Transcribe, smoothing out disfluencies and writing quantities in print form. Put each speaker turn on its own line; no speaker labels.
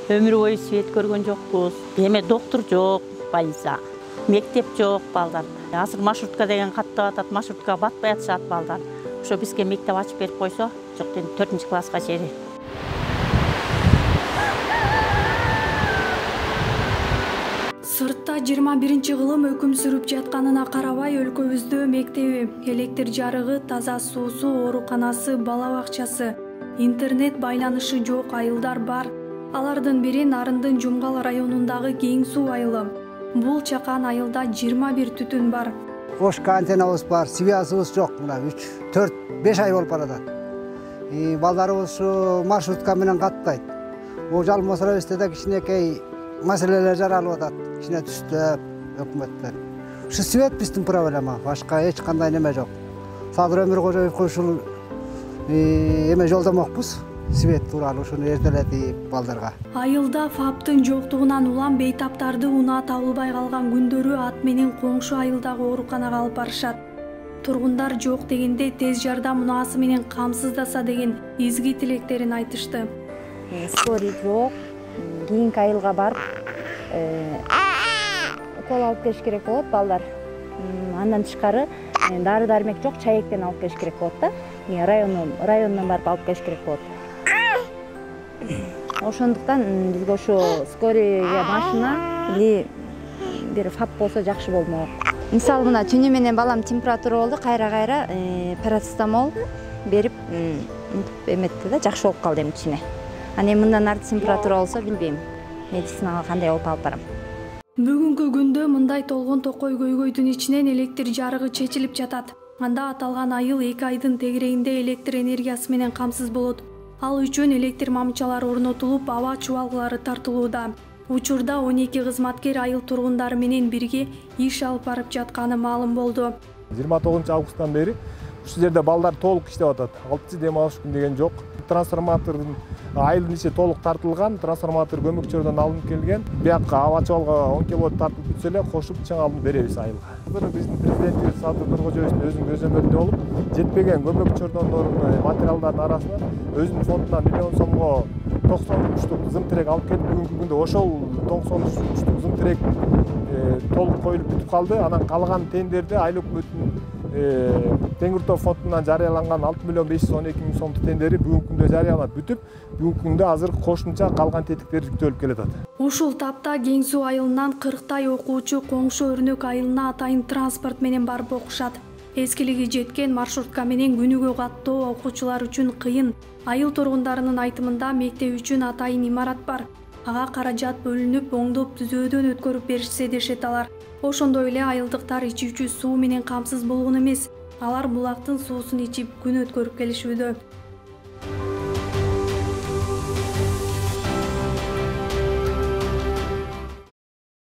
Ömür boyu свет көргөн жокпуз. Эме доктор жок, больница. Мектеп жок балдар. Азыр маршрутка деген каттап атат, маршруткага батпай атышат балдар. Ошо бизге мектеп ачып берип койсо, жок эми 4-класска чейин.
Сыртта 21-кылым өкүм сүрүп жатканына карабай өлкөбүздө мектеби, электр жарыгы, таза суусу, ооруканасы, бала бакчасы, интернет байланышы жок айылдар бар. Алардын бири Нарындын Жумгал районундагы Кең суу айылы. Бул чакан айылда 21 түтүн бар.
Ошка антеннабыз бар, связыбыз жок. Мына 3-4-5 ай болуп баратат. Балдарыбыз ушу маршрутка менен каттайт. Бул жалмасырабызда да кичинекей маселелер жаралып атат. Кичине түштөп өкмөттөр. Ушу свет биздин проблема, башка эч кандай неме жок. Садыр Өмүр Кожоев ушул эме жолдомокпуз. Свет тууралуу ушуну эртелети балдарга.
Айылда ФАПтын жоктугунан улам бейтаптарды унаа табылбай калган күндөрү ат менен коңшу айылдагы ооруканага алып барышат. Тургундар жок дегенде тез жардам унаасы менен камсыздаса деген изги тилектерин айтышты.
Скорый жок, кийинки айылга барып укол алып келиш керек болот балдар. Андан тышкары дары-дармек жок, чаектен алып келиш керек болот да. Районнон барып алып келиш керек болот. Ошондуктан бизге ошо скорыйга машина или бир ФАП болсо жакшы болмок. Мисалы мына түнү менен балам температура болду, кайра парацетамол берип эметти да, жакшы болуп калды эми кичине. Аны мындан арты температура болсо билбейм. Медицинага кандай болуп алып барам.
Бүгүнкү күндө мындай толгон токой көйгөйдүн ичинен электр жарыгы чечилип жатат. Анда аталган айыл 2 айдын тегерегинде электр энергиясы менен камсыз болот. Ал үчүн электр мамчалары орнотулуп, аба чубалгылары тартылууда. Учурда 12 кызматкер айыл тургундары менен бирге иш алып барып жатканы маалым болду.
29 августтан бери ушул жерде балдар толук иштеп атат. 6 дем алыш күн деген жок. Трансформатордун айылдын ичи толук тартылган, трансформатор көмөкчөрдөн алынып келген. Биякка аба чубалга 10 киловатт тартылып бүтсө эле кошуп чың алып беребиз айылга. Биздин президентибиз Садыр Нуркожоевдун өзүнүн көзөмөлүндө болуп, жетпеген көмөкчөрдөн материалдардын арасынан өзүнүн фондунан 1 миллион сомго 93 зым-тирек алып келип, бүгүнкү күндө ошол 93 зым-тирек толук коюлуп бүтүп калды. Анан калган тендерди айыл өкмөтүнүн Теңиртау фондунан жарыяланган 6 миллион 512 миң сомдук тендери бүгүнкү күндө жарыяланып бүтүп, бүгүнкү күндө азыр кошумча калган тетиктер жүктөлүп келатат.
Ушул тапта Кең суу айылынан 40 окуучу коңшу Өрнөк айылына атайын транспорт менен барып окушат. Эскилиги жеткен маршрутка менен күнүгө каттоо окуучулар үчүн кыйын. Айыл тургундарынын айтымында мектеп үчүн атайын имарат бар. Ага каражат бөлүнүп, оңдоп түзөөдөн өткөрүп беришсе дешет алар. Ошондой эле айылдыктар ичүүчү суу менен камсыз болгон эмес. Алар булактын суусун ичип күн өткөрүп келишүүдө.